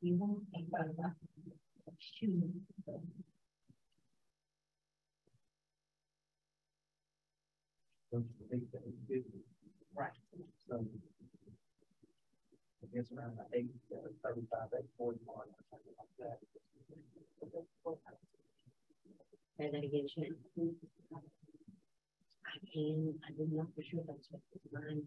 You won't think about that. Shoot. Right. So I guess around the 8:35, 8:41, or something like that. Say that again, Shannon. I did not for sure that's what was mine.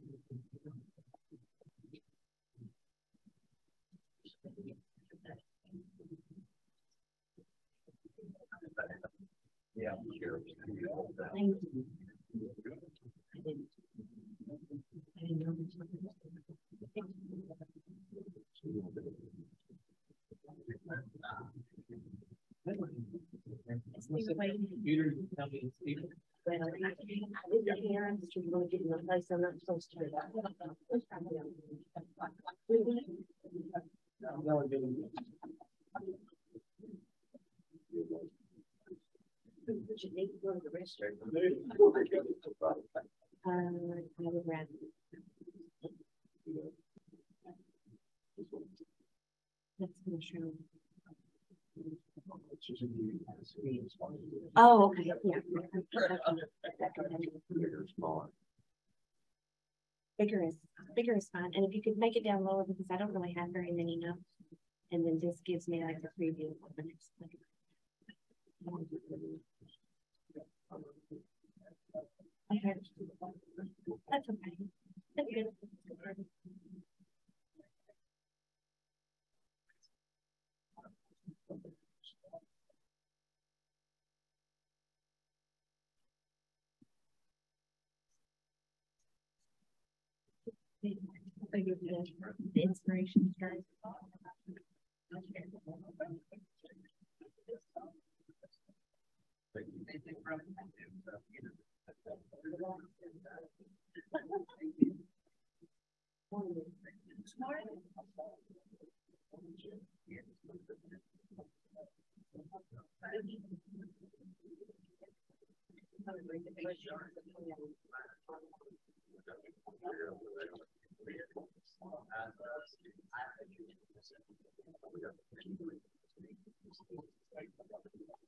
Yeah, sure. Thank you. I didn't know this one. Computer, you tell me, Stephen. Well, I didn't hear. I'm just going to get in a place I'm not supposed to. Would you need to go to the restroom? I would rather. That's the mushroom. Oh, okay, yeah. Bigger is fine, and if you could make it down lower because I don't really have very many notes, and then this gives me like a preview of the next one. Okay, that's okay. That's good. The inspiration starts.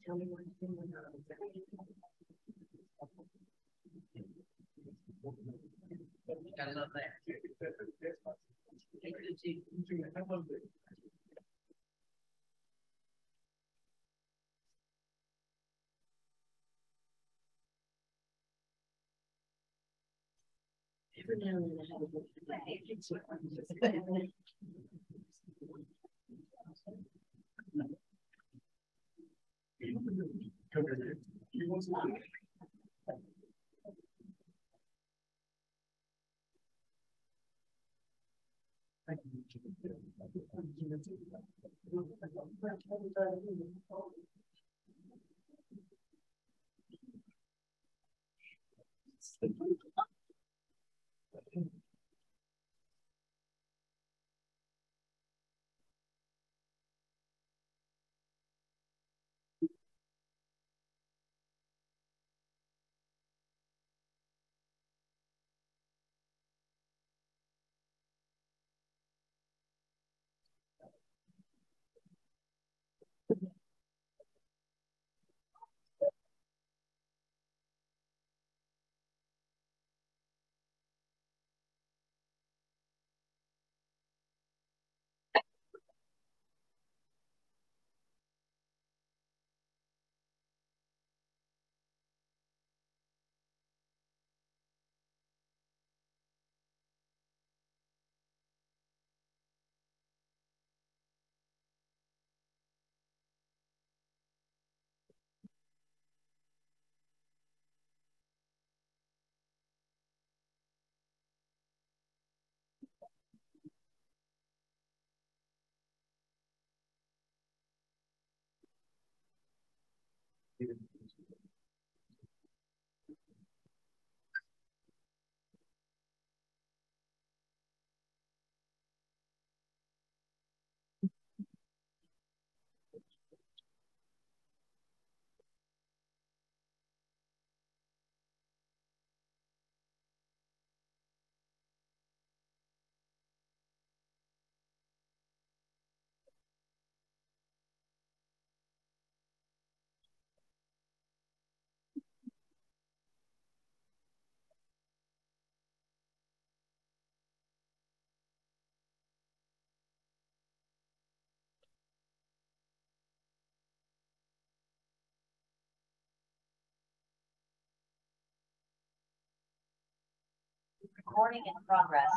Tell me what to do. Gotta love that. Every now and then I have a look at that. Recording in progress.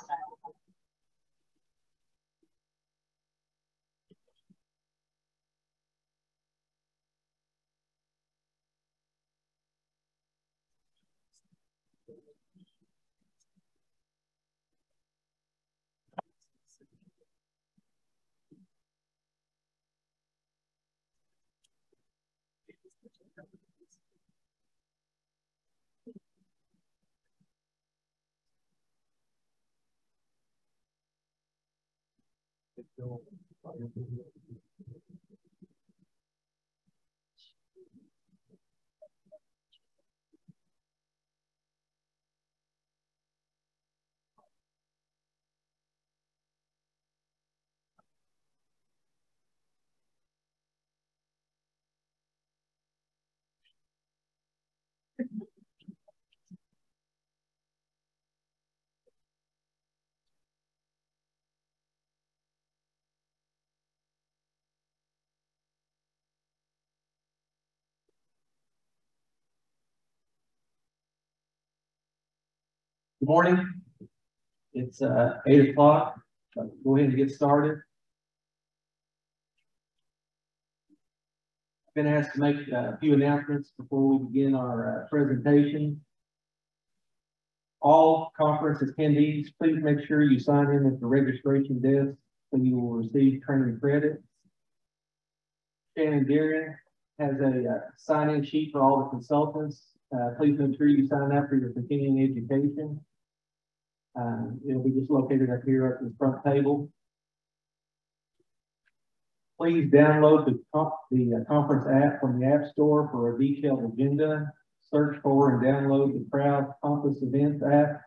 Good morning. It's 8 o'clock. Go ahead and get started. I've been asked to make a few announcements before we begin our presentation. All conference attendees, please make sure you sign in at the registration desk so you will receive training credits. Shannon Deering has a sign-in sheet for all the consultants. Please make sure you sign up for your continuing education. It'll be just located up here at the front table. Please download the conference app from the App Store for a detailed agenda. Search for and download the Crowd Compass Events app.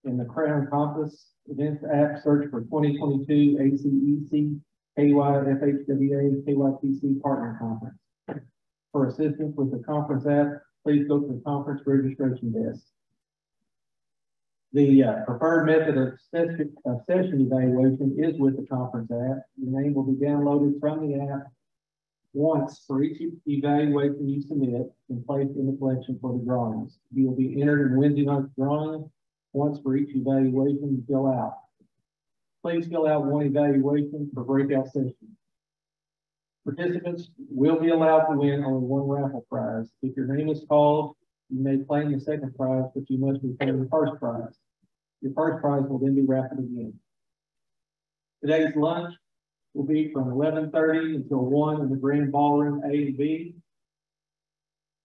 In the Crown Compass Events app, search for 2022 ACEC, KYFHWA, KYTC Partner Conference. For assistance with the conference app, please go to the conference registration desk. The preferred method of session evaluation is with the conference app. Your name will be downloaded from the app once for each evaluation you submit and placed in the collection for the drawings. You will be entered in Wednesday night's drawing once for each evaluation you fill out. Please fill out one evaluation per breakout session. Participants will be allowed to win only one raffle prize. If your name is called, you may claim the second prize, but you must retain the first prize. Your first prize will then be raffled again. Today's lunch will be from 11:30 until 1 in the Grand Ballroom A and B.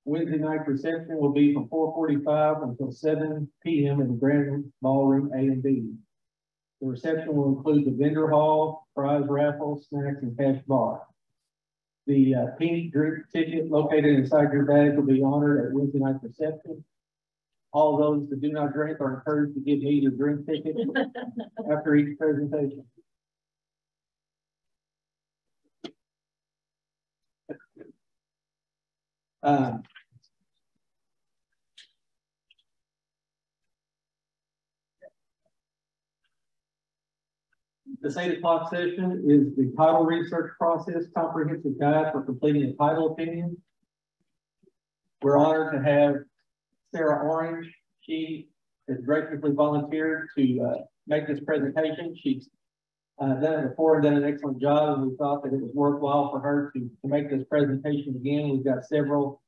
Wednesday night reception will be from 4:45 until 7 p.m. in the Grand Ballroom A and B. The reception will include the vendor hall, prize raffle, snacks, and cash bar. The pink drink ticket located inside your bag will be honored at Wednesday night reception. All those that do not drink are encouraged to give me your drink ticket after each presentation. This 8 o'clock session is the title research process comprehensive guide for completing a title opinion. We're honored to have Sarah Orange. She has graciously volunteered to make this presentation. She's done it before and done an excellent job, and we thought that it was worthwhile for her to make this presentation again. We've got several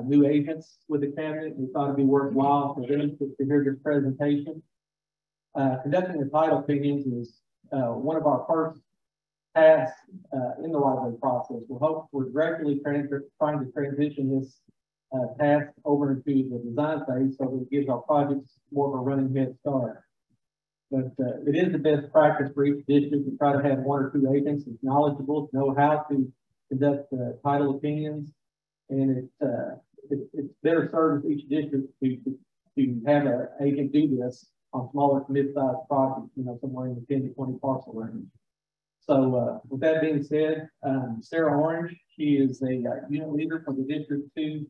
new agents with the cabinet. We thought it'd be worthwhile for them to hear this presentation. Conducting the title opinions is one of our first tasks in the library process. We're gradually trying to transition this task over into the design phase so that it gives our projects more of a running head start. But it is the best practice for each district to try to have one or two agents that's knowledgeable, to know how to conduct title opinions, and it's better serves each district to have an agent do this on smaller to mid-sized projects, somewhere in the 10 to 20 parcel range. So with that being said, Sarah Orange, she is a unit leader for the District 2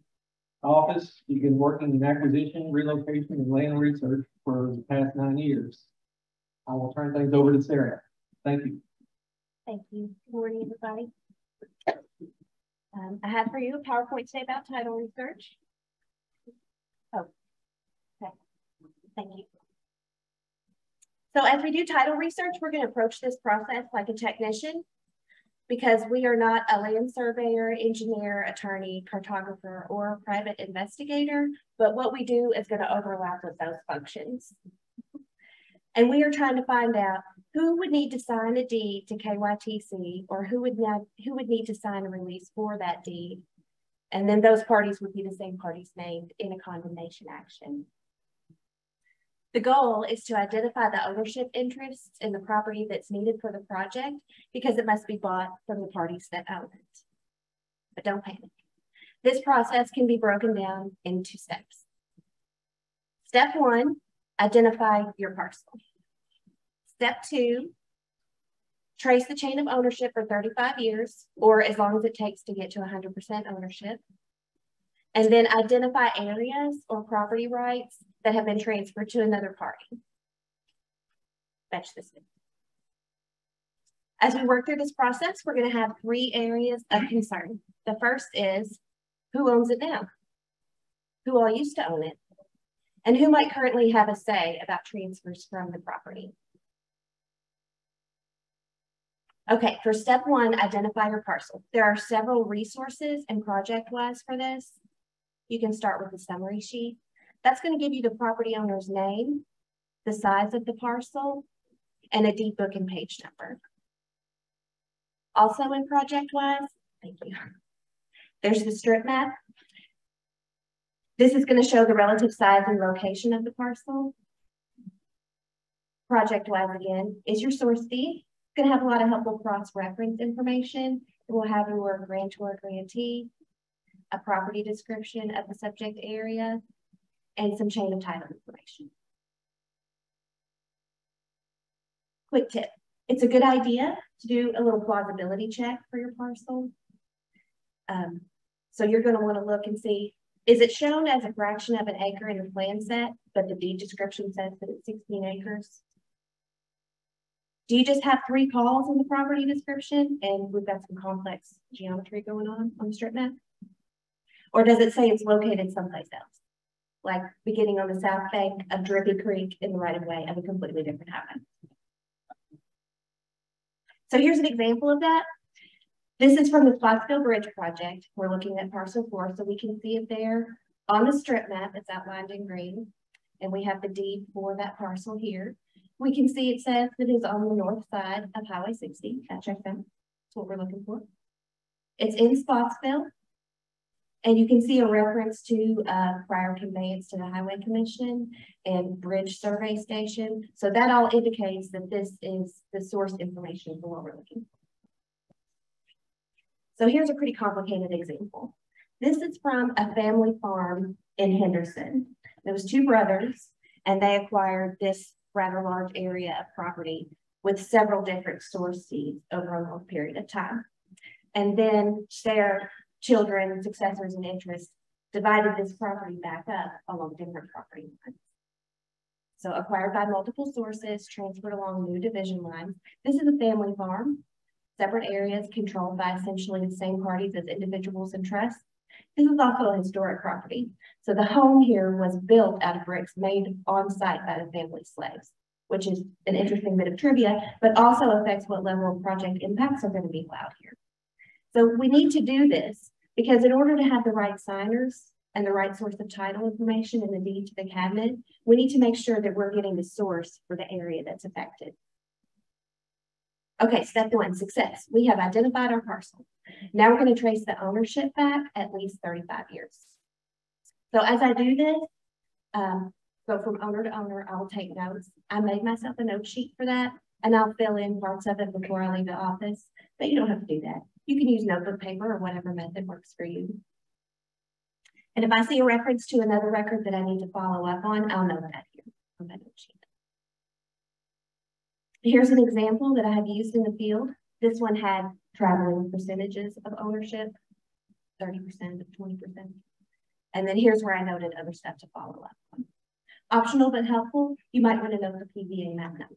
office. She's been working in acquisition, relocation, and land research for the past 9 years. I will turn things over to Sarah. Thank you. Thank you. Good morning, everybody. I have for you a PowerPoint today about title research. Oh, okay. Thank you. So as we do title research, we're going to approach this process like a technician, because we are not a land surveyor, engineer, attorney, cartographer, or private investigator, but what we do is going to overlap with those functions. And we are trying to find out who would need to sign a deed to KYTC, or who would need to sign a release for that deed. And then those parties would be the same parties named in a condemnation action. The goal is to identify the ownership interests in the property that's needed for the project, because it must be bought from the parties that own it. But don't panic. This process can be broken down into steps. Step 1, identify your parcel. Step 2, trace the chain of ownership for 35 years, or as long as it takes to get to 100% ownership. And then identify areas or property rights that have been transferred to another party. Fetch this in. As we work through this process, we're going to have 3 areas of concern. The first is, who owns it now? Who all used to own it? And who might currently have a say about transfers from the property? Okay, for step 1, identify your parcel. There are several resources and project-wise for this. You can start with the summary sheet. That's going to give you the property owner's name, the size of the parcel, and a deed book and page number. Also in project-wise, thank you, there's the strip map. This is going to show the relative size and location of the parcel. Project-wise again is your source deed. It's going to have a lot of helpful cross-reference information. It will have your grantor, grantee, a property description of the subject area, and some chain of title information. Quick tip. It's a good idea to do a little plausibility check for your parcel. So you're going to want to look and see, is it shown as a fraction of an acre in the plan set, but the deed description says that it's 16 acres? Do you just have 3 calls in the property description and we've got some complex geometry going on the strip map? Or does it say it's located someplace else? Like beginning on the south bank of Drippy Creek in the right of way of a completely different highway. So here's an example of that. This is from the Spotsville Bridge project. We're looking at parcel 4, so we can see it there on the strip map. It's outlined in green, and we have the deed for that parcel here. We can see it says that it's on the north side of Highway 60. That checks out. That's what we're looking for. It's in Spotsville. And you can see a reference to prior conveyance to the Highway Commission and Bridge Survey Station. So that all indicates that this is the source information for what we're looking for. So here's a pretty complicated example. This is from a family farm in Henderson. There was 2 brothers, and they acquired this rather large area of property with several different source deeds over a long period of time. And then their children, successors, and interests divided this property back up along different property lines. So acquired by multiple sources, transferred along new division lines. This is a family farm, separate areas controlled by essentially the same parties as individuals and trusts. This is also a historic property. So the home here was built out of bricks made on site by the family slaves, which is an interesting bit of trivia, but also affects what level of project impacts are going to be allowed here. So we need to do this because in order to have the right signers and the right source of title information in the deed to the cabinet, we need to make sure that we're getting the source for the area that's affected. Okay, step 1, success. We have identified our parcel. Now we're going to trace the ownership back at least 35 years. So as I do this, go from owner to owner, I'll take notes. I made myself a note sheet for that, and I'll fill in parts of it before I leave the office, but you don't have to do that. You can use notebook paper or whatever method works for you. And if I see a reference to another record that I need to follow up on, I'll note that here on that note sheet. Here's an example that I have used in the field. This one had traveling percentages of ownership, 30% of 20%. And then here's where I noted other stuff to follow up on. Optional but helpful, you might want to know the PVA map number.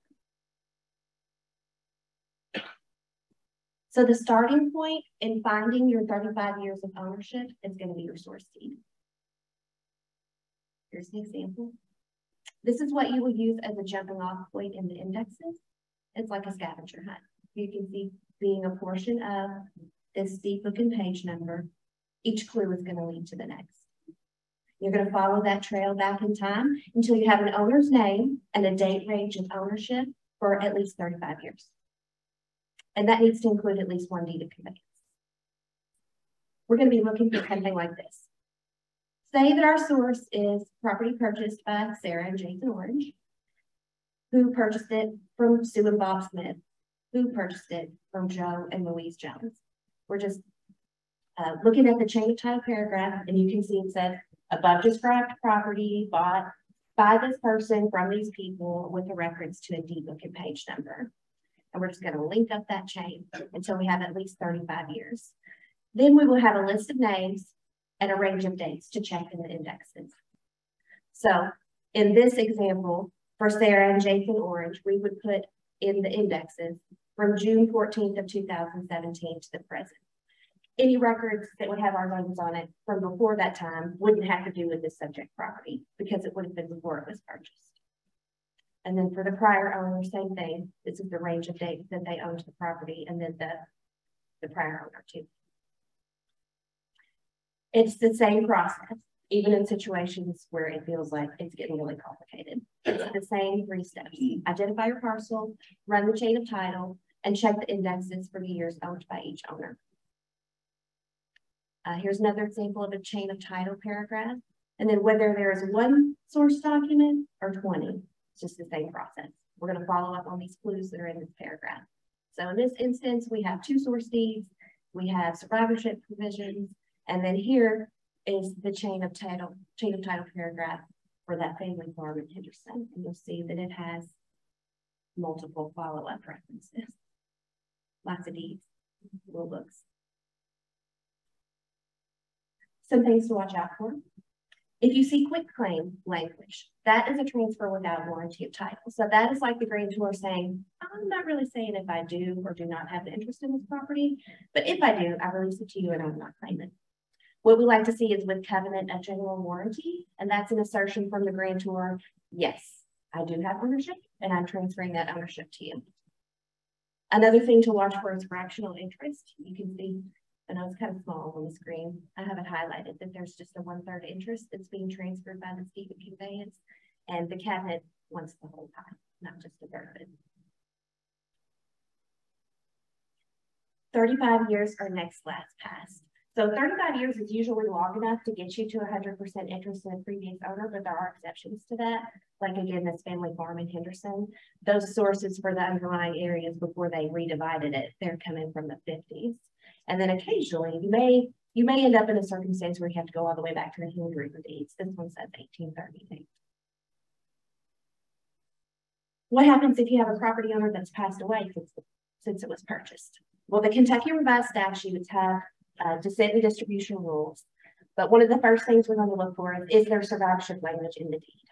So the starting point in finding your 35 years of ownership is going to be your source deed. Here's an example. This is what you will use as a jumping off point in the indexes. It's like a scavenger hunt. You can see being a portion of this deep looking page number, each clue is going to lead to the next. You're going to follow that trail back in time until you have an owner's name and a date range of ownership for at least 35 years. And that needs to include at least one deed of conveyance. We're going to be looking for something like this. Say that our source is property purchased by Sarah and Jason Orange, who purchased it from Sue and Bob Smith, who purchased it from Joe and Louise Jones. We're just looking at the chain of title paragraph, and you can see it says above described property bought by this person from these people with a reference to a deed book and page number. And we're just going to link up that chain until we have at least 35 years. Then we will have a list of names and a range of dates to check in the indexes. So in this example, for Sarah and Jason Orange, we would put in the indexes from June 14th of 2017 to the present. Any records that would have our names on it from before that time wouldn't have to do with this subject property because it would have been before it was purchased. And then for the prior owner, same thing. This is the range of dates that they owned the property, and then the prior owner too. It's the same process, even in situations where it feels like it's getting really complicated. It's the same 3 steps. Identify your parcel, run the chain of title, and check the indexes for the years owned by each owner. Here's another example of a chain of title paragraph. And then whether there is one source document or 20, it's just the same process. We're going to follow up on these clues that are in this paragraph. So in this instance, we have 2 source deeds, we have survivorship provisions, and then here is the chain of title paragraph for that family farm in Henderson. And you'll see that it has multiple follow-up references. Lots of deeds, little books. Some things to watch out for. If you see quick claim language, that is a transfer without warranty of title. So that is like the grantor saying, I'm not really saying if I do or do not have an interest in this property, but if I do, I release it to you and I'm not claiming. What we like to see is with covenant of general warranty, and that's an assertion from the grantor, yes, I do have ownership and I'm transferring that ownership to you. Another thing to watch for is fractional interest. You can see, I know it's kind of small on the screen. I have it highlighted that there's just a 1/3 interest that's being transferred by the deed of conveyance, and the cabinet wants the whole pie, not just a third of it. 35 years or next last past. So 35 years is usually long enough to get you to 100% interest in a previous owner, but there are exceptions to that. Like again, this family farm in Henderson, those sources for the underlying areas before they redivided it, they're coming from the 50s. And then occasionally you may end up in a circumstance where you have to go all the way back to the handwritten deeds. This one says 1838. What happens if you have a property owner that's passed away since it was purchased? Well, the Kentucky Revised Statutes have descent and distribution rules. But one of the first things we're going to look for is there survivorship language in the deed?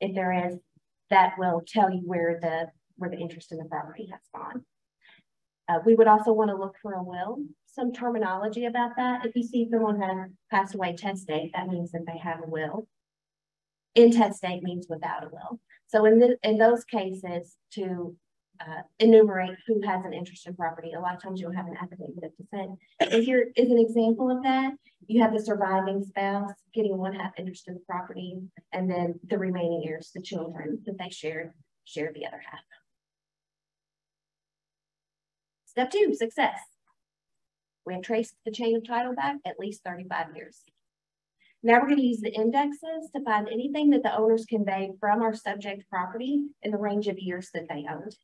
If there is, that will tell you where the interest in the property has gone. We would also want to look for a will, some terminology about that. If you see someone has passed away testate, that means that they have a will. Intestate means without a will. So in those cases, to enumerate who has an interest in property, a lot of times you'll have an affidavit of descent. And here is an example of that. You have the surviving spouse getting 1/2 interest in the property, and then the remaining heirs, the children that they share the other half. Step 2, success. We have traced the chain of title back at least 35 years. Now we're going to use the indexes to find anything that the owners conveyed from our subject property in the range of years that they owned.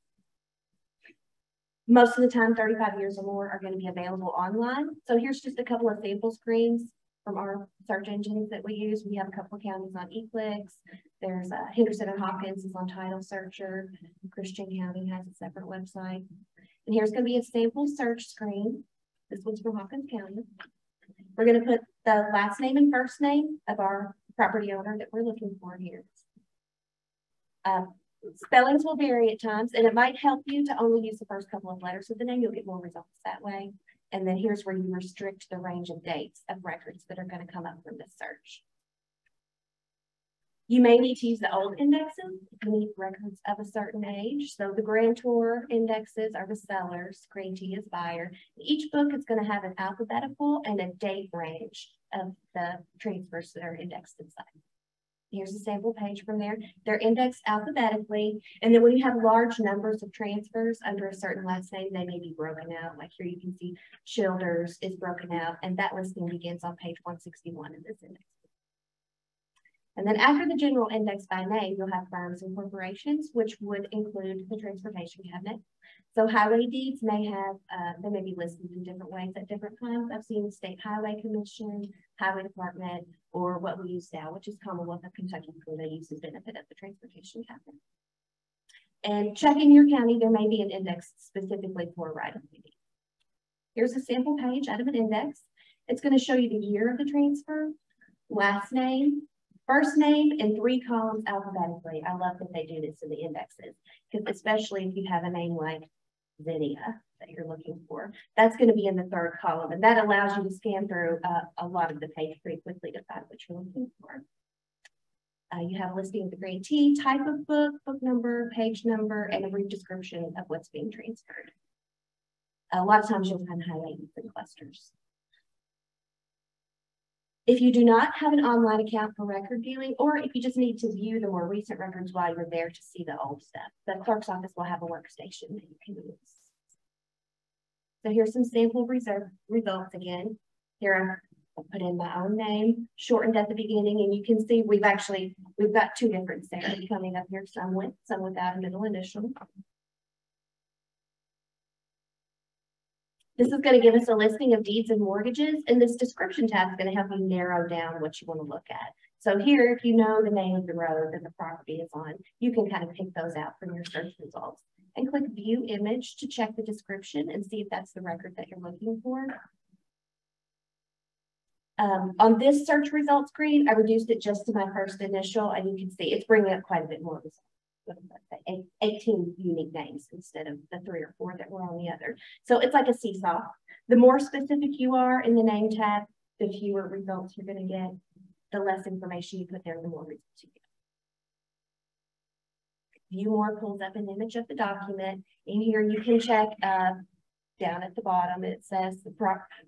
Most of the time, 35 years or more are going to be available online. So here's just a couple of sample screens from our search engines that we use. We have a couple of counties on eClicks. There's Henderson and Hopkins is on Title Searcher. Christian County has a separate website. And here's going to be a sample search screen. This one's from Hopkins County. We're going to put the last name and first name of our property owner that we're looking for here. Spellings will vary at times, and it might help you to only use the first couple of letters of the name. You'll get more results that way. And then here's where you restrict the range of dates of records that are going to come up from this search. You may need to use the old indexes if you need records of a certain age. So the grantor indexes are the sellers, grantee is buyer. Each book is going to have an alphabetical and a date range of the transfers that are indexed inside. Here's a sample page from there. They're indexed alphabetically. And then when you have large numbers of transfers under a certain last name, they may be broken out. Like here you can see Childers is broken out, and that listing begins on page 161 in this index. And then after the general index by name, you'll have firms and corporations, which would include the transportation cabinet. So highway deeds may have, they may be listed in different ways at different times. I've seen State Highway Commission, Highway Department, or what we use now, which is Commonwealth of Kentucky, where they use the benefit of the transportation cabinet. And check in your county, there may be an index specifically for right-of-way deed. Here's a sample page out of an index. It's going to show you the year of the transfer, last name, first name, and 3 columns alphabetically. I love that they do this in the indexes, because especially if you have a name like Zinnia that you're looking for, that's going to be in the 3rd column, and that allows you to scan through a lot of the page pretty quickly to find what you're looking for. You have a listing of the grantee, type of book, book number, page number, and a brief description of what's being transferred. A lot of times you'll find highlights and clusters. If you do not have an online account for record viewing, or if you just need to view the more recent records while you're there to see the old stuff, the clerk's office will have a workstation that you can use. So here's some sample results again. Here I'll put in my own name, shortened at the beginning, and you can see we've got 2 different Sarahs coming up here, some without a middle initial. This is going to give us a listing of deeds and mortgages, and this description tab is going to help you narrow down what you want to look at. So here, if you know the name of the road that the property is on, you can kind of pick those out from your search results and click View Image to check the description and see if that's the record that you're looking for. On this search result screen, I reduced it just to my first initial, and you can see it's bringing up quite a bit more results. 18 unique names instead of the 3 or 4 that were on the other. So it's like a seesaw. The more specific you are in the name tab, the fewer results you're going to get. The less information you put there, the more results you get. View More pulls up an image of the document. In here you can check down at the bottom, it says the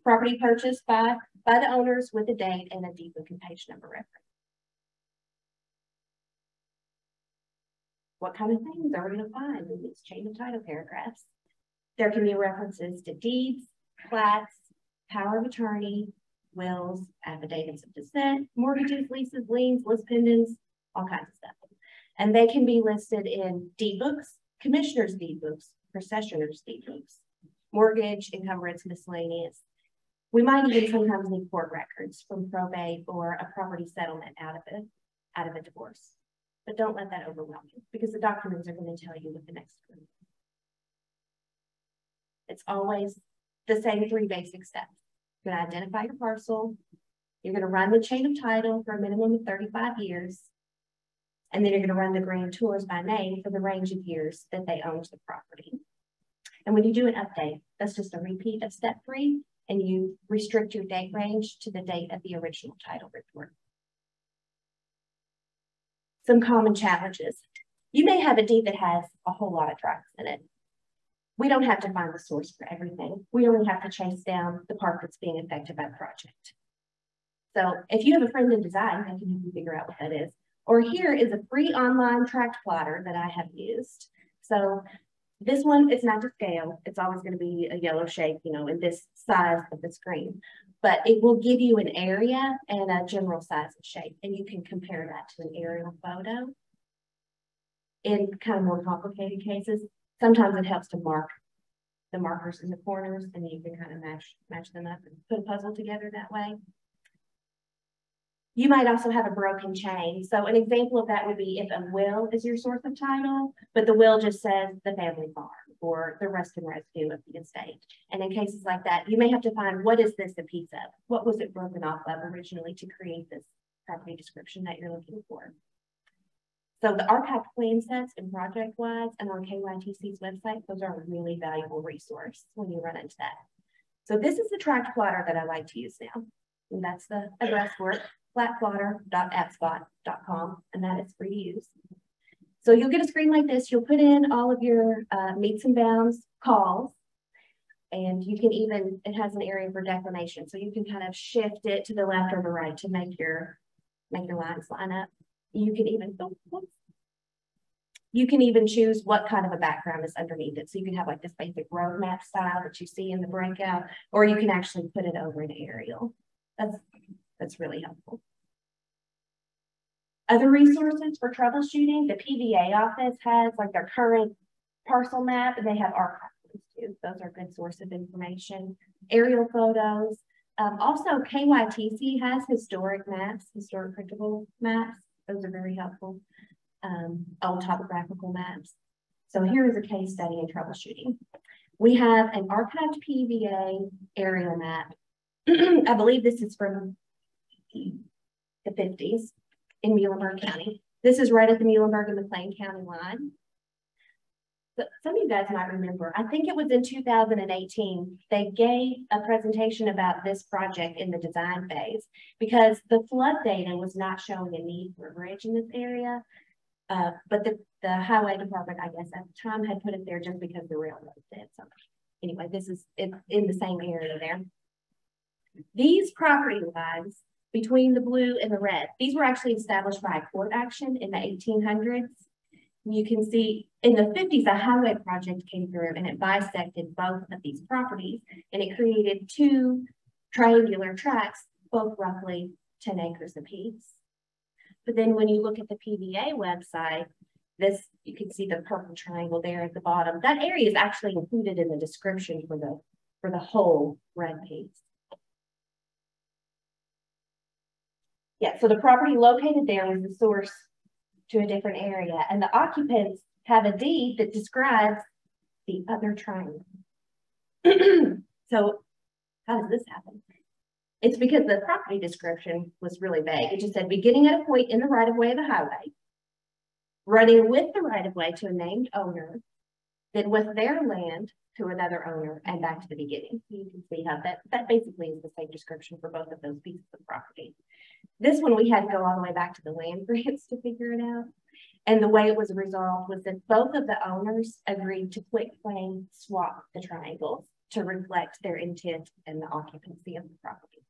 property purchased by the owners with a date and a deed book and page number reference. What kind of things are we going to find in these chain of title paragraphs? There can be references to deeds, plats, power of attorney, wills, affidavits of descent, mortgages, leases, liens, list pendants, all kinds of stuff. And they can be listed in deed books, commissioner's deed books, processioner's deed books, mortgage, encumbrance, miscellaneous. We might even sometimes need court records from probate or a property settlement out of a divorce. But don't let that overwhelm you, because the documents are going to tell you what the next one is. It's always the same 3 basic steps. You're going to identify your parcel. You're going to run the chain of title for a minimum of 35 years. And then you're going to run the grantors by name for the range of years that they owned the property. And when you do an update, that's just a repeat of step 3, and you restrict your date range to the date of the original title report. Some common challenges. You may have a deed that has a whole lot of tracts in it. We don't have to find the source for everything. We only have to chase down the part that's being affected by the project. So if you have a friend in design, they can help you figure out what that is. Or here is a free online tract plotter that I have used. So this one, it's not to scale. It's always going to be a yellow shape, you know, in this size of the screen. But it will give you an area and a general size and shape, and you can compare that to an aerial photo. In kind of more complicated cases, sometimes it helps to mark the markers in the corners, and then you can kind of match them up and put a puzzle together that way. You might also have a broken chain. So an example of that would be if a will is your source of title, but the will just says the family farm or the rest and residue of the estate. And in cases like that, you may have to find, what is this a piece of? What was it broken off of originally to create this property description that you're looking for? So the archived plan sets and project-wise and on KYTC's website, those are a really valuable resource when you run into that. So this is the tract plotter that I like to use now. And that's the address for it. flatplotter.appspot.com, and that is free to use. So you'll get a screen like this. You'll put in all of your meets and bounds calls, and you can even, it has an area for declination. So you can kind of shift it to the left or the right to make your lines line up. You can even choose what kind of a background is underneath it. So you can have like this basic roadmap style that you see in the breakout, or you can actually put it over in aerial. That's really helpful. Other resources for troubleshooting, the PVA office has like their current parcel map, and they have archives too. Those are a good source of information. Aerial photos. Also, KYTC has historic maps, historic printable maps. Those are very helpful. Old topographical maps. So here is a case study in troubleshooting. We have an archived PVA aerial map. I believe this is from the 50s in Muhlenberg County. This is right at the Muhlenberg and McLean County line. But some of you guys might remember, I think it was in 2018, they gave a presentation about this project in the design phase because the flood data was not showing a need for a bridge in this area. But the highway department, I guess, at the time had put it there just because the railroad did. So anyway, this is in the same area there. These property lines between the blue and the red, these were actually established by a court action in the 1800s. You can see in the 50s, a highway project came through and it bisected both of these properties, and it created two triangular tracts, both roughly 10 acres apiece. But then when you look at the PVA website, you can see the purple triangle there at the bottom. That area is actually included in the description for the whole red piece. Yeah, so the property located there was the source to a different area, and the occupants have a deed that describes the other triangle. So how does this happen? It's because the property description was really vague. It just said beginning at a point in the right-of-way of the highway, running with the right-of-way to a named owner, then with their land to another owner, and back to the beginning. You can see how that basically is the same description for both of those pieces of property. This one, we had to go all the way back to the land grants to figure it out. And the way it was resolved was that both of the owners agreed to quit claim swap the triangles to reflect their intent and the occupancy of the property.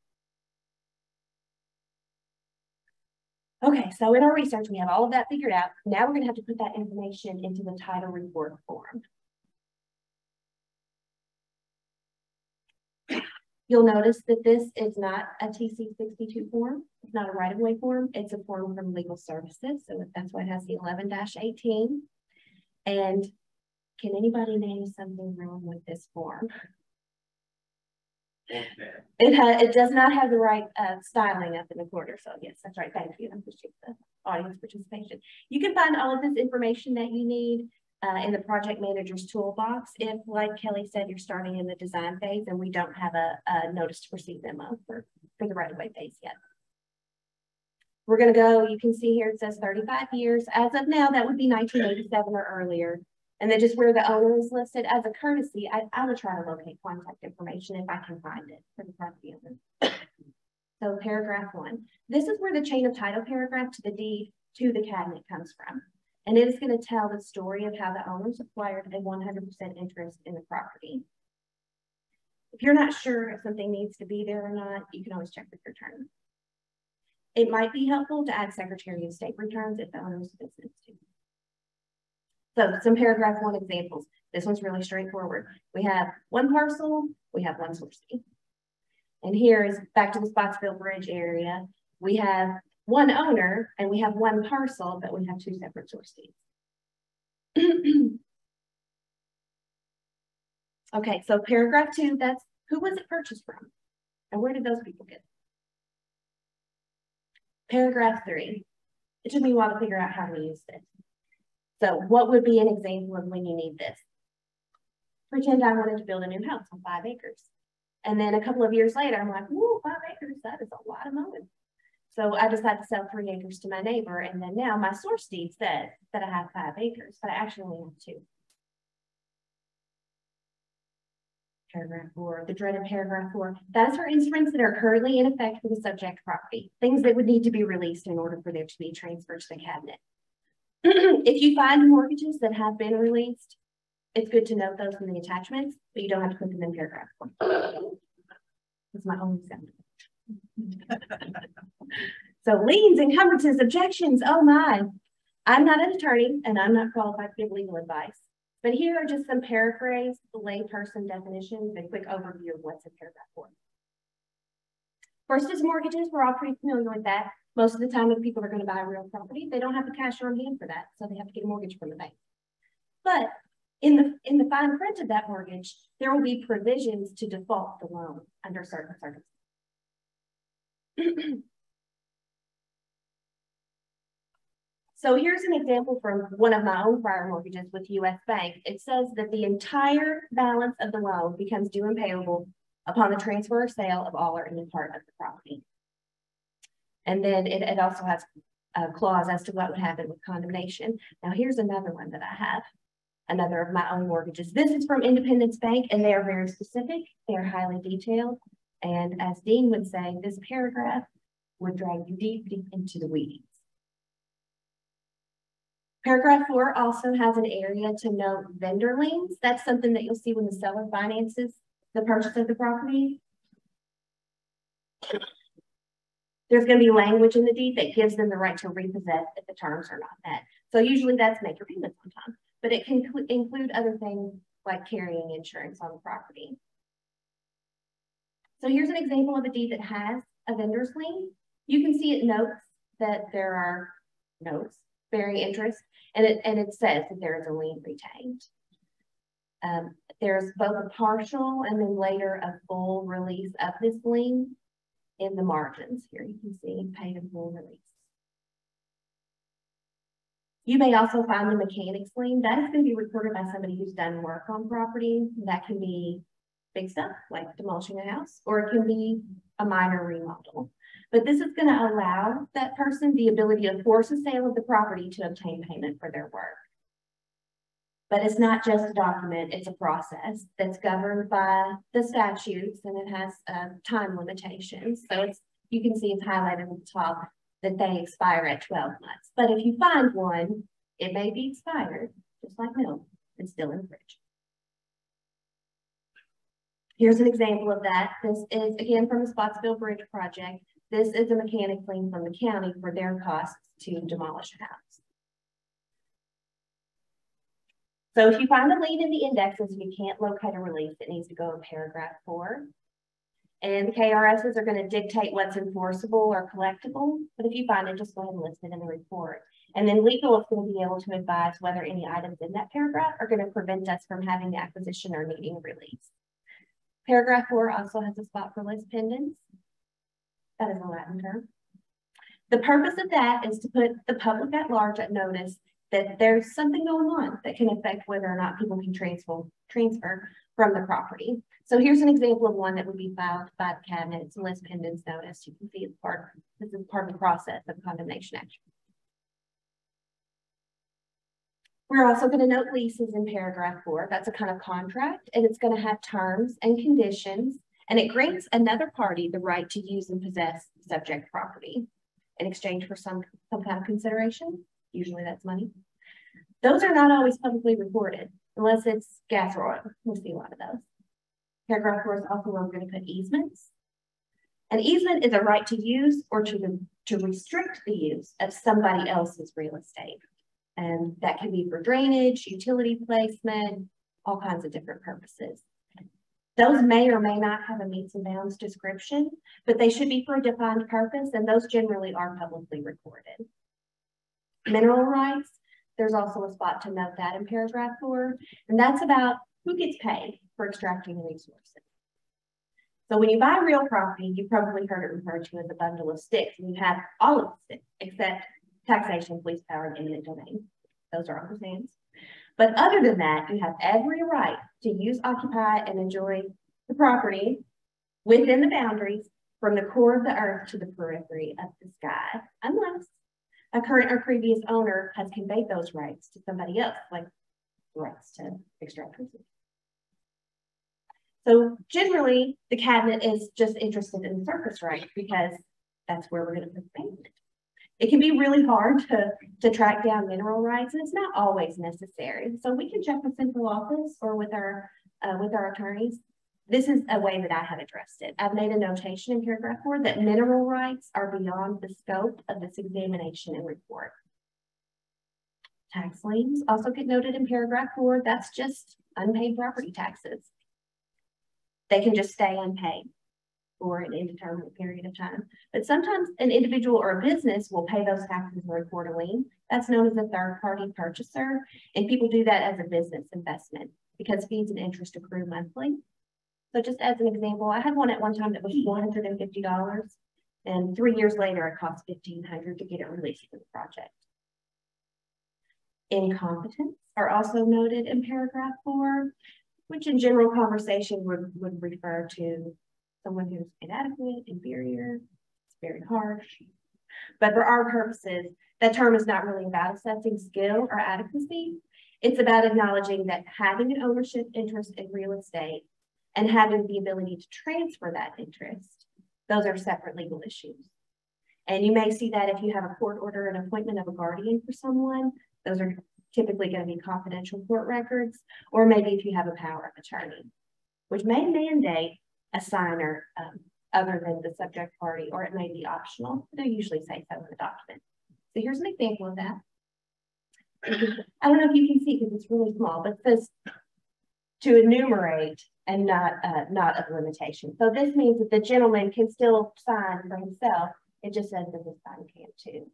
Okay, so in our research, we have all of that figured out. Now we're going to have to put that information into the title report form. You'll notice that this is not a TC62 form. It's not a right-of-way form. It's a form from Legal Services. So that's why it has the 11-18. And can anybody name something wrong with this form? It does not have the right styling up in the corner. So yes, that's right. Thank you. I appreciate the audience participation. You can find all of this information that you need in the project manager's toolbox. If, like Kelly said, you're starting in the design phase and we don't have a notice to proceed memo for the right-of-way phase yet. We're going to go, you can see here it says 35 years. As of now, that would be 1987 or earlier. And then just where the owner is listed as a courtesy, I would try to locate contact information if I can find it for the property owner. So paragraph 1. This is where the chain of title paragraph to the deed to the cabinet comes from. And it is going to tell the story of how the owners acquired a 100% interest in the property. If you're not sure if something needs to be there or not, you can always check with your attorney. It might be helpful to add Secretary of State returns if the owner's business too. So some paragraph 1 examples. This one's really straightforward. We have one parcel, we have one source fee. And here is back to the Spotsville Bridge area. We have one owner and we have one parcel, but we have two separate source fees. Okay, so paragraph 2, that's who was it purchased from? And where did those people get it? Paragraph 3, it took me a while to figure out how to use this. So what would be an example of when you need this? Pretend I wanted to build a new house on 5 acres. And then a couple of years later, I'm like, whoa, 5 acres, that is a lot of mowing. So I decided to sell 3 acres to my neighbor. And then now my source deed says that I have 5 acres, but I actually only have 2. paragraph 4, the dreaded paragraph 4. That's for instruments that are currently in effect for the subject property, things that would need to be released in order for them to be transferred to the cabinet. If you find mortgages that have been released, it's good to note those in the attachments, but you don't have to put them in paragraph 4. That's my only example. So liens, encumbrances, objections, oh my. I'm not an attorney and I'm not qualified to give legal advice, but here are just some paraphrased layperson definitions and quick overview of what's in paragraph 4. First is mortgages. We're all pretty familiar with that. Most of the time when people are going to buy a real property, they don't have the cash on hand for that, so they have to get a mortgage from the bank. But in the fine print of that mortgage, there will be provisions to default the loan under certain circumstances. So here's an example from one of my own prior mortgages with US Bank. It says that the entire balance of the loan becomes due and payable upon the transfer or sale of all or any part of the property. And then it also has a clause as to what would happen with condemnation. Now here's another one that I have, another of my own mortgages. This is from Independence Bank, and they are very specific. They are highly detailed. And as Dean would say, this paragraph would drag you deep, deep into the weeds. Paragraph 4 also has an area to note vendor liens. That's something that you'll see when the seller finances the purchase of the property. There's going to be language in the deed that gives them the right to repossess if the terms are not met. So usually that's make your payments on time, but it can include other things like carrying insurance on the property. So here's an example of a deed that has a vendor's lien. You can see it notes that there are notes bearing interest, and it says that there is a lien retained. There's both a partial and then later a full release of this lien in the margins. Here you can see paid in full release. You may also find the mechanics lien. That is going to be recorded by somebody who's done work on property. That can be big stuff like demolishing a house, or it can be a minor remodel. But this is going to allow that person the ability to force a sale of the property to obtain payment for their work. But it's not just a document, it's a process that's governed by the statutes, and it has time limitations. So you can see it's highlighted at the top that they expire at 12 months. But if you find one, it may be expired, just like milk, it's still in the fridge. Here's an example of that. This is, again, from the Spotsville Bridge project. This is a mechanic lien from the county for their costs to demolish a house. So if you find a lien in the indexes and you can't locate a release, it needs to go in paragraph 4. And the KRSs are going to dictate what's enforceable or collectible. But if you find it, just go ahead and list it in the report. And then legal is going to be able to advise whether any items in that paragraph are going to prevent us from having the acquisition or needing a release. Paragraph 4 also has a spot for lis pendens. That is a Latin term. The purpose of that is to put the public at large at notice that there's something going on that can affect whether or not people can transfer from the property. So here's an example of one that would be filed by the cabinet. It's a lis pendens notice. You can see this is part of the process of condemnation action. We're also going to note leases in paragraph 4. That's a kind of contract, and it's going to have terms and conditions, and it grants another party the right to use and possess subject property in exchange for some kind of consideration. Usually that's money. Those are not always publicly reported unless it's gas or oil. We see a lot of those. Paragraph 4 is also where we're going to put easements. An easement is a right to use or to restrict the use of somebody else's real estate. And that can be for drainage, utility placement, all kinds of different purposes. Those may or may not have a meets and bounds description, but they should be for a defined purpose, and those generally are publicly recorded. Mineral rights, there's also a spot to note that in paragraph 4, and that's about who gets paid for extracting resources. So when you buy real property, you've probably heard it referred to as a bundle of sticks, and you have all of the sticks except taxation, police power, and eminent domain. Those are all the same. But other than that, you have every right to use, occupy, and enjoy the property within the boundaries from the core of the earth to the periphery of the sky, unless a current or previous owner has conveyed those rights to somebody else, like rights to extract resources. So generally, the cabinet is just interested in surface rights because that's where we're going to put the payment. It can be really hard to track down mineral rights, and it's not always necessary. So we can check with central office or with our attorneys. This is a way that I have addressed it. I've made a notation in paragraph 4 that mineral rights are beyond the scope of this examination and report. Tax liens also get noted in paragraph 4. That's just unpaid property taxes. They can just stay unpaid for an indeterminate period of time. But sometimes an individual or a business will pay those taxes and report a lien. That's known as a third-party purchaser, and people do that as a business investment because fees and interest accrue monthly. So just as an example, I had one at one time that was $450, and 3 years later, it cost $1,500 to get it released for the project. Incompetence are also noted in paragraph 4, which in general conversation would refer to someone who's inadequate, inferior. It's very harsh. But for our purposes, that term is not really about assessing skill or adequacy. It's about acknowledging that having an ownership interest in real estate and having the ability to transfer that interest, those are separate legal issues. And you may see that if you have a court order and appointment of a guardian for someone, those are typically going to be confidential court records, or maybe if you have a power of attorney, which may mandate a signer other than the subject party, or it may be optional. They usually say so in the document. So here's an example of that. I don't know if you can see because it's really small, but it says to enumerate and not of limitation. So this means that the gentleman can still sign for himself. It just says that the sign can too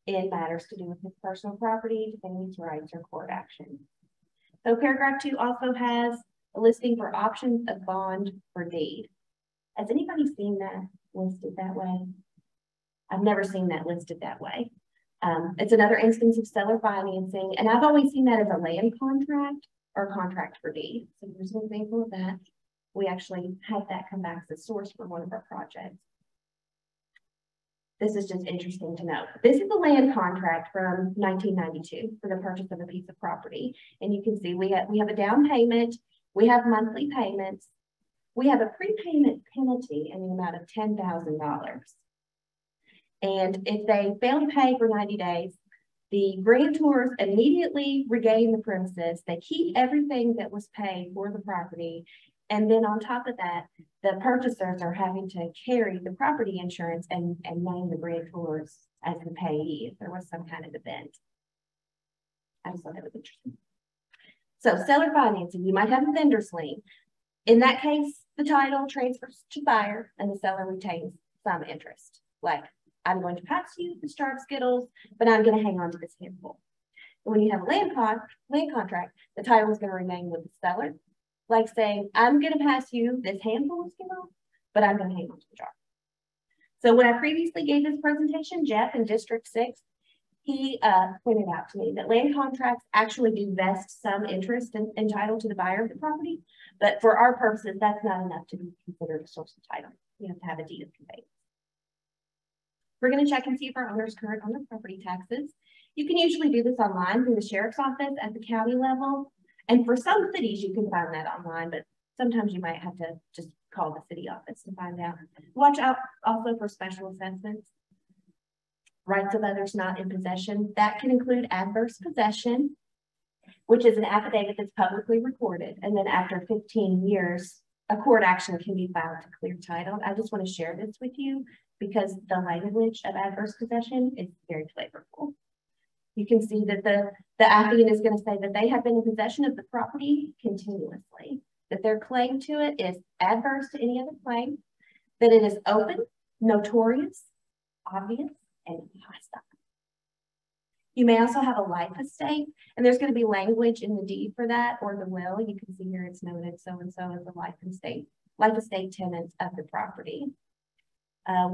in matters to do with his personal property, defendant's rights, or court action. So paragraph 2 also has a listing for options of bond or deed. Has anybody seen that listed that way? I've never seen that listed that way. It's another instance of seller financing, and I've always seen that as a land contract or contract for deed. So here's an example of that. We actually had that come back as a source for one of our projects. This is just interesting to note. This is a land contract from 1992 for the purchase of a piece of property. And you can see we have a down payment, we have monthly payments, we have a prepayment penalty in the amount of $10,000. And if they fail to pay for 90 days, the grantors immediately regain the premises. They keep everything that was paid for the property. And then on top of that, the purchasers are having to carry the property insurance and name the grantors as the payee if there was some kind of event. I just thought that was interesting. So seller financing, you might have a vendor's lien. In that case, the title transfers to buyer and the seller retains some interest. Like, I'm going to pass you the jar of Skittles, but I'm going to hang on to this handful. And when you have a land contract, the title is going to remain with the seller. Like saying, I'm going to pass you this handful of Skittles, but I'm going to hang on to the jar. So when I previously gave this presentation, Jeff in District 6, he pointed out to me that land contracts actually do vest some interest in title to the buyer of the property. But for our purposes, that's not enough to be considered a source of title. You have to have a deed of conveyance. We're going to check and see if our owner is current on their property taxes. You can usually do this online through the sheriff's office at the county level. And for some cities, you can find that online, but sometimes you might have to just call the city office to find out. Watch out also for special assessments. Rights of others not in possession. That can include adverse possession, which is an affidavit that's publicly recorded. And then after 15 years, a court action can be filed to clear title. I just want to share this with you because the language of adverse possession is very flavorful. You can see that the affidavit is going to say that they have been in possession of the property continuously, that their claim to it is adverse to any other claim, that it is open, notorious, obvious, and hostile. You may also have a life estate, and there's going to be language in the deed for that or the will. You can see here it's noted so-and-so as the life estate tenants of the property.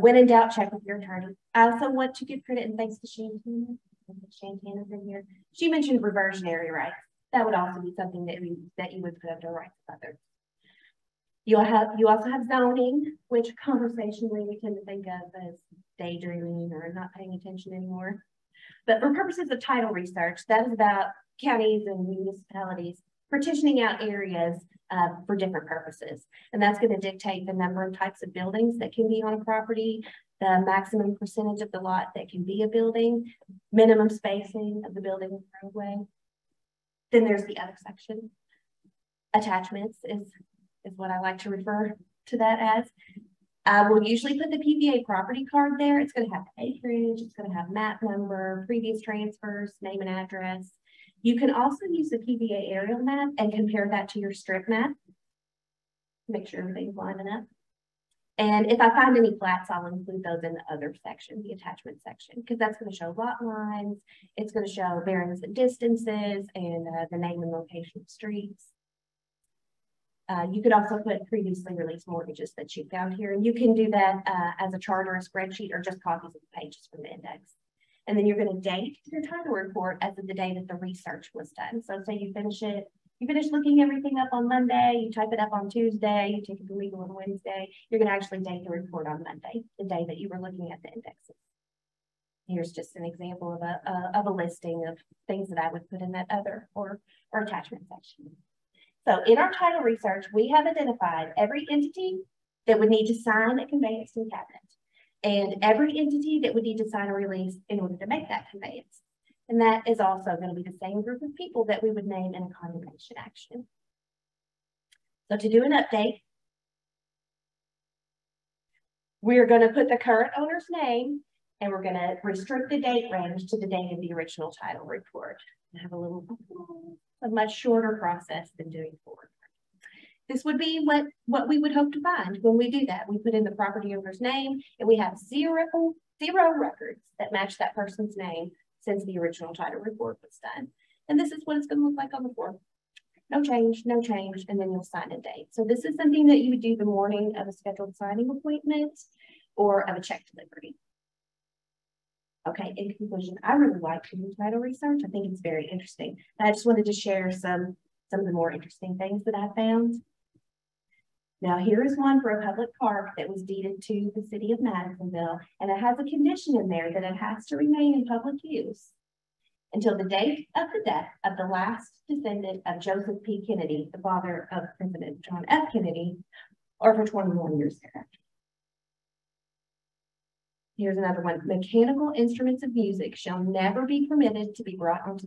When in doubt, check with your attorney. I also want to give credit and thanks to Shantana. Shantana's in here. She mentioned reversionary rights. That would also be something that you would put under rights of others. You also have zoning, which conversationally we tend to think of as daydreaming or not paying attention anymore. But for purposes of title research, that is about counties and municipalities partitioning out areas for different purposes. And that's going to dictate the number of types of buildings that can be on a property, the maximum percentage of the lot that can be a building, minimum spacing of the building and roadway. Then there's the other section. Attachments is what I like to refer to that as. I will usually put the PVA property card there. It's going to have acreage, it's going to have map number, previous transfers, name and address. You can also use the PVA aerial map and compare that to your strip map. Make sure everything's lining up. And if I find any flats, I'll include those in the other section, the attachment section, because that's going to show lot lines. It's going to show bearings and distances and the name and location of streets. You could also put previously released mortgages that you found here. And you can do that as a chart or a spreadsheet or just copies of the pages from the index. And then you're going to date your title report as of the day that the research was done. So say you finish looking everything up on Monday, you type it up on Tuesday, you take it to legal on Wednesday, you're going to actually date the report on Monday, the day that you were looking at the indexes. Here's just an example of a listing of things that I would put in that other or attachment section. So in our title research, we have identified every entity that would need to sign a conveyancing cabinet and every entity that would need to sign a release in order to make that conveyance. And that is also going to be the same group of people that we would name in a condemnation action. So to do an update, we're going to put the current owner's name and we're going to restrict the date range to the date of the original title report. I have a much shorter process than doing forward. This would be what we would hope to find when we do that. We put in the property owner's name and we have zero records that match that person's name since the original title report was done. And this is what it's going to look like on the form. No change, and then you'll sign a date. So this is something that you would do the morning of a scheduled signing appointment or of a check delivery. Okay, in conclusion, I really like doing title research. I think it's very interesting. I just wanted to share some of the more interesting things that I found. Now, here is one for a public park that was deeded to the city of Madisonville, and it has a condition in there that it has to remain in public use until the date of the death of the last descendant of Joseph P. Kennedy, the father of President John F. Kennedy, or for 21 years thereafter. Here's another one. Mechanical instruments of music shall never be permitted to be brought onto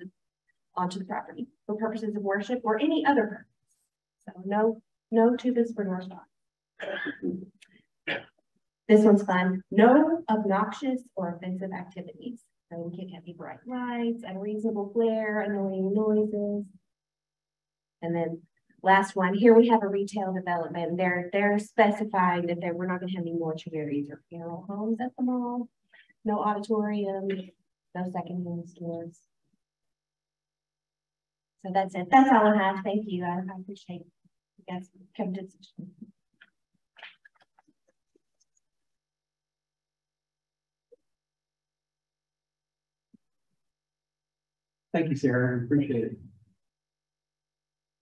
the property for purposes of worship or any other purpose. So no tubas for North Star. This one's fun. No obnoxious or offensive activities. So we can't have any bright lights, unreasonable glare, annoying noises. And then last one, here we have a retail development. They're specifying that we're not going to have any mortuaries or funeral homes at the mall. No auditorium, no secondhand stores. So that's it. That's all I have. Thank you. I appreciate you guys coming to the session. Thank you, Sarah. I appreciate it.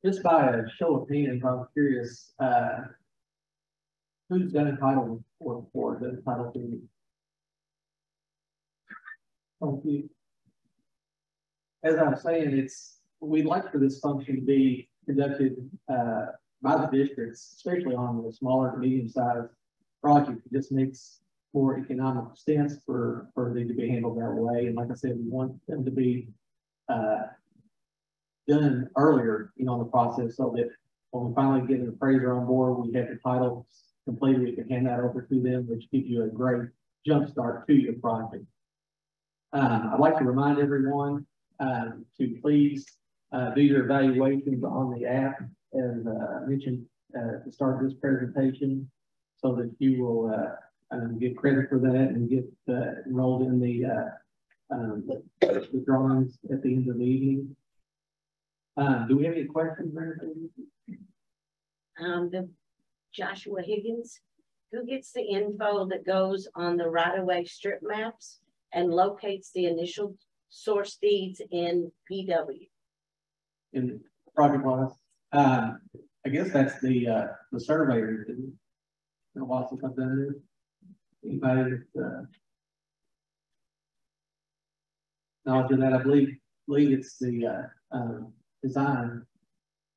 Just by a show of hands, I'm curious, who's done a title before the title deed? Thank you. As I was saying, we'd like for this function to be conducted by the districts, especially on the smaller to medium-sized project. It just makes more economic sense for them to be handled that way. And like I said, we want them to be done earlier, in the process, so that when we finally get an appraiser on board, we have the title completed, we can hand that over to them, which gives you a great jump start to your project. I'd like to remind everyone to please do your evaluations on the app, as mentioned at the start of this presentation, so that you will get credit for that and get enrolled in the drawings at the end of the evening. Do we have any questions or anything? The Joshua Higgins, who gets the info that goes on the right-of-way strip maps and locates the initial source deeds in PW? In project wise, I guess that's the surveyor. It's been a while since I've done this. Anybody that's knowledge of that, I believe it's the design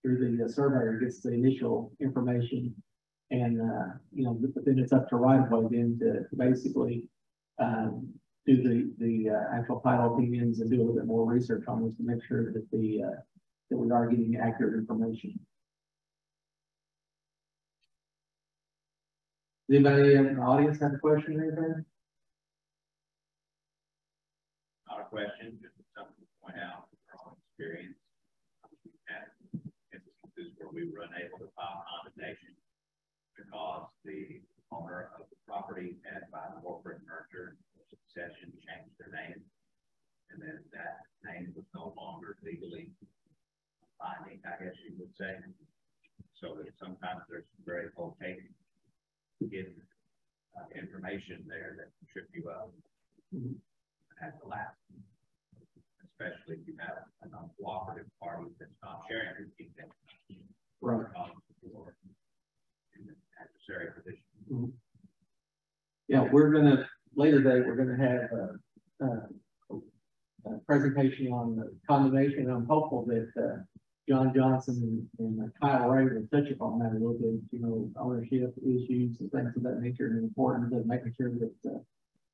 through the surveyor gets the initial information. And, you know, but then it's up to right of way then to basically, do the actual title opinions and do a little bit more research on this to make sure that that we are getting accurate information. Does anybody in the audience have a question or anything? Not a question, just something to point out from our experience. We've had instances where we were unable to file condemnation because the owner of the property had, by corporate merger succession, changed their name, and then that name was no longer legally binding, I guess you would say. So that sometimes there's very opaque hidden information there that can trip you up at the last, especially if you have a non-cooperative party that's not sharing your details. Right. For an adversary position. Yeah, we're gonna later today. We're gonna have a presentation on the condemnation. I'm hopeful that John Johnson and Kyle Ray will touch upon that a little bit. You know, ownership issues and things of that nature, and important to making sure that you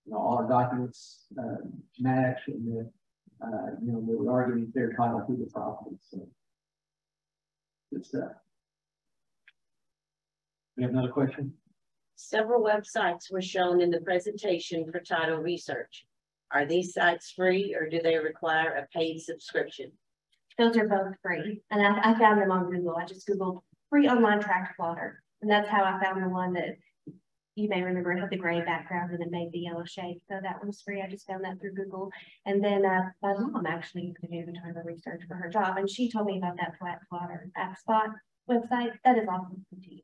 know, all our documents match, and that you know, that we are getting fair title to the property. So good stuff. We have another question. Several websites were shown in the presentation for title research. Are these sites free or do they require a paid subscription? Those are both free. And I found them on Google. I just Googled free online tract plotter. And that's how I found the one that you may remember had the gray background and it made the yellow shade. So that one's free. I just found that through Google. And then my mom actually used to do the title research for her job. And she told me about that flat plotter AppSpot website. That is awesome to you.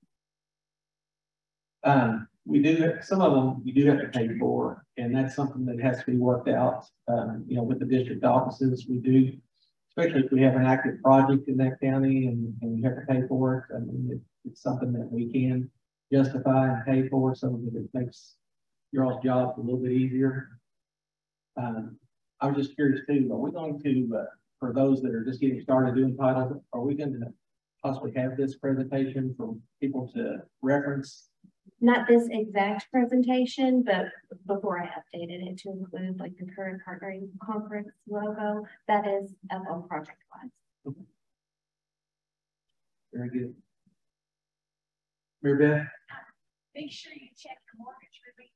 We do some of them you do have to pay for, and that's something that has to be worked out. You know, with the district offices, we do, especially if we have an active project in that county and we have to pay for it. I mean, it's something that we can justify and pay for, so that it makes your all's job a little bit easier. I was just curious too, are we going to, for those that are just getting started doing title, are we going to possibly have this presentation for people to reference? Not this exact presentation, but before I updated it to include like the current partnering conference logo, that is up on Project Wise. Okay. Very good. Mary Beth? Make sure you check the mortgage releases.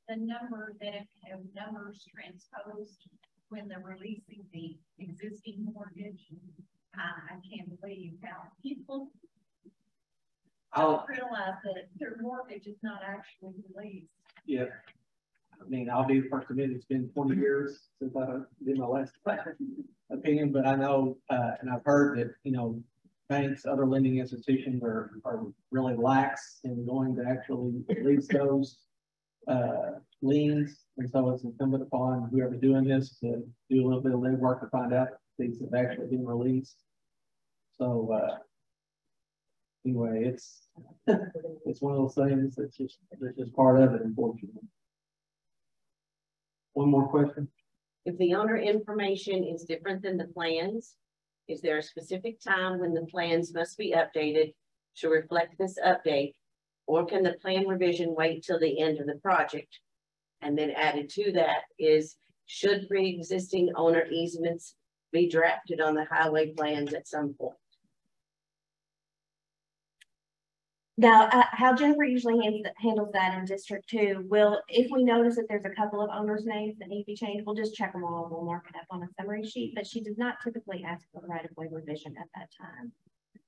The number that have numbers transposed when they're releasing the existing mortgage. I can't believe how people don't realize that their mortgage is not actually released. Yeah. I mean, I'll be the first to admit it's been 20 years since I did my last opinion, but I know, and I've heard that, you know, banks, other lending institutions are really lax in going to actually release those liens. And so it's incumbent upon whoever doing this to do a little bit of legwork to find out if these have actually been released. So, anyway, it's one of those things that's just part of it, unfortunately. One more question. If the owner information is different than the plans, is there a specific time when the plans must be updated to reflect this update? Or can the plan revision wait till the end of the project? And then added to that is, should pre-existing owner easements be drafted on the highway plans at some point? Now, how Jennifer usually handles that in District 2, if we notice that there's a couple of owners' names that need to be changed, we'll just check them all and we'll mark it up on a summary sheet, but she does not typically ask for right-of-way revision at that time.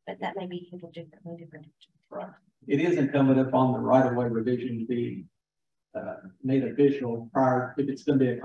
But that may be handled differently. Right. It is incumbent upon the right-of-way revision to be made official prior, if it's going to be a